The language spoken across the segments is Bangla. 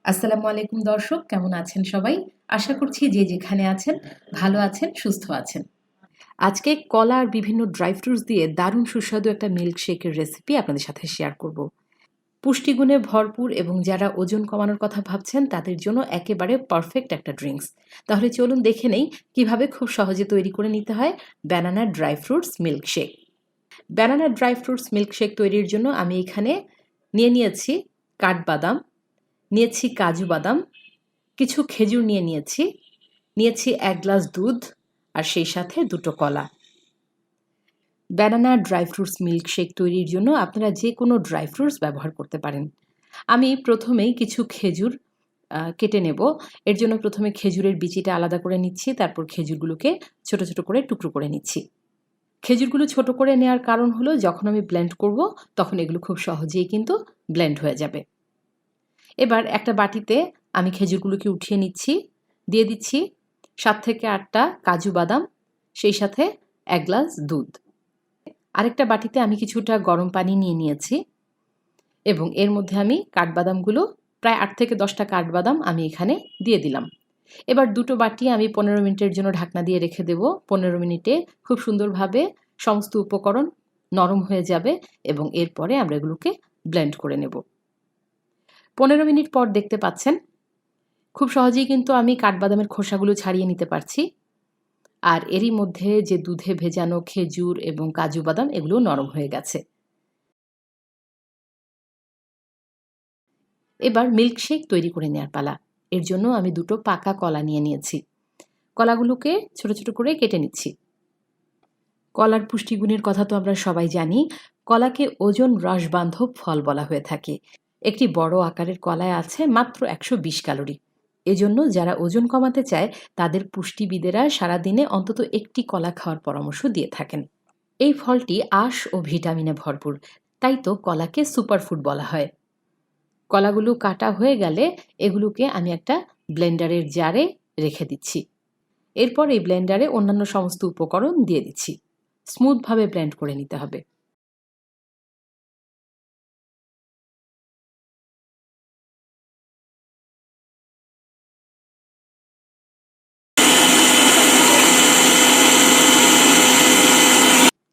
আসসালামু আলাইকুম দর্শক, কেমন আছেন সবাই? আশা করছি যে যেখানে আছেন ভালো আছেন, সুস্থ আছেন। আজকে কলা আর বিভিন্ন ড্রাই ফ্রুটস দিয়ে দারুণ সুস্বাদু একটা মিল্কশেকের রেসিপি আপনাদের সাথে শেয়ার করব। পুষ্টিগুণে ভরপুর এবং যারা ওজন কমানোর কথা ভাবছেন তাদের জন্য একেবারে পারফেক্ট একটা ড্রিঙ্কস। তাহলে চলুন দেখে নেই কিভাবে খুব সহজে তৈরি করে নিতে হয় banana dry fruits milkshake. Banana dry fruits milkshake তৈরির জন্য আমি এখানে নিয়েছি কাঠবাদাম, নিয়েছি কাজু বাদাম, কিছু খেজুর নিয়েছি ১ গ্লাস দুধ আর সেই সাথে ২টো কলা। ব্যানানা ড্রাই ফ্রুটস মিল্কশেক তৈরির জন্য আপনারা যে কোনো ড্রাই ফ্রুটস ব্যবহার করতে পারেন। আমি প্রথমেই কিছু খেজুর কেটে নেব। এর জন্য প্রথমে খেজুরের বিচিটা আলাদা করে নিচ্ছি, তারপর খেজুরগুলোকে ছোট, ছোট করে টুকরো করে নিচ্ছি। খেজুরগুলো ছোট করে নেওয়ার কারণ হলো যখন আমি ব্লেন্ড করব তখন এগুলো খুব সহজেই কিন্তু ব্লেন্ড হয়ে যাবে। এবার একটা বাটিতে আমি খেজুরগুলোকে উঠিয়ে নিচ্ছি, দিয়ে দিচ্ছি ৭ থেকে ৮টা কাজু বাদাম, সেই সাথে ১ গ্লাস দুধ। আরেকটা বাটিতে আমি কিছুটা গরম পানি নিয়েছি এবং এর মধ্যে আমি কাঠবাদামগুলো প্রায় ৮ থেকে ১০টা কাঠবাদাম আমি এখানে দিয়ে দিলাম। এবার দুটো বাটি আমি ১৫ মিনিটের জন্য ঢাকনা দিয়ে রেখে দেব। ১৫ মিনিটে খুব সুন্দরভাবে সমস্ত উপকরণ নরম হয়ে যাবে এবং এরপরে আমরা এগুলোকে ব্লেন্ড করে নেব। ১৫ মিনিট পর দেখতে পাচ্ছেন খুব সহজেই কিন্তু আমি কাঠবাদামের খোসাগুলো ছাড়িয়ে নিতে পারছি। আর এরই মধ্যে যে দুধে ভেজানো খেজুর এবং কাজু বাদাম এগুলো নরম হয়ে গেছে। এবার মিল্কশেক তৈরি করে নেওয়ার পালা। এর জন্য আমি ২টো পাকা কলা নিয়েছি। কলাগুলোকে ছোট, ছোট করে কেটে নিচ্ছি। কলার পুষ্টিগুণের কথা তো আমরা সবাই জানি। কলাকে ওজন হ্রাসবান্ধব ফল বলা হয়ে থাকে। একটি বড় আকারের কলায় আছে মাত্র ১২০ ক্যালোরি। এজন্য যারা ওজন কমাতে চায় তাদের পুষ্টিবিদেরা সারাদিনে অন্তত একটি কলা খাওয়ার পরামর্শ দিয়ে থাকেন। এই ফলটি আঁশ ও ভিটামিনে ভরপুর, তাই তো কলাকে সুপারফুড বলা হয়। কলাগুলো কাটা হয়ে গেলে এগুলোকে আমি একটা ব্লেন্ডারের জারে রেখে দিচ্ছি। এরপর এই ব্লেন্ডারে অন্যান্য সমস্ত উপকরণ দিয়ে দিচ্ছি। স্মুথভাবে ব্লেন্ড করে নিতে হবে।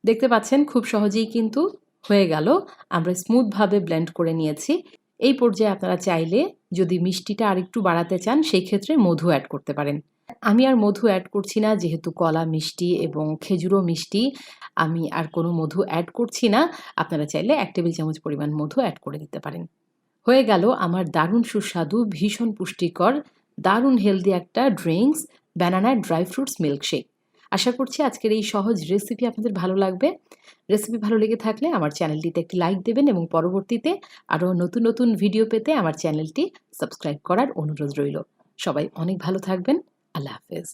দেখতে পাচ্ছেন খুব সহজেই কিন্তু হয়ে গেল। আমরা স্মুথভাবে ব্লেন্ড করে নিয়েছি। এই পর্যায়ে আপনারা চাইলে যদি মিষ্টিটা আরেকটু বাড়াতে চান সেই ক্ষেত্রে মধু অ্যাড করতে পারেন। আমি আর মধু অ্যাড করছি না, যেহেতু কলা মিষ্টি এবং খেজুরও মিষ্টি। আমি আর কোনো মধু অ্যাড করছি না। আপনারা চাইলে ১ টেবিল চামচ পরিমাণ মধু অ্যাড করে দিতে পারেন। হয়ে গেল আমার দারুণ সুস্বাদু, ভীষণ পুষ্টিকর, দারুণ হেলদি একটা drinks banana dry fruits milkshake. আশা করছি আজকের এই সহজ রেসিপি আপনাদের ভালো লাগবে। রেসিপি ভালো লেগে থাকলে আমার চ্যানেলটিতে একটি লাইক দেবেন এবং পরবর্তীতে আরও নতুন নতুন ভিডিও পেতে আমার চ্যানেলটি সাবস্ক্রাইব করার অনুরোধ রইল। সবাই অনেক ভালো থাকবেন। আল্লাহ হাফেজ।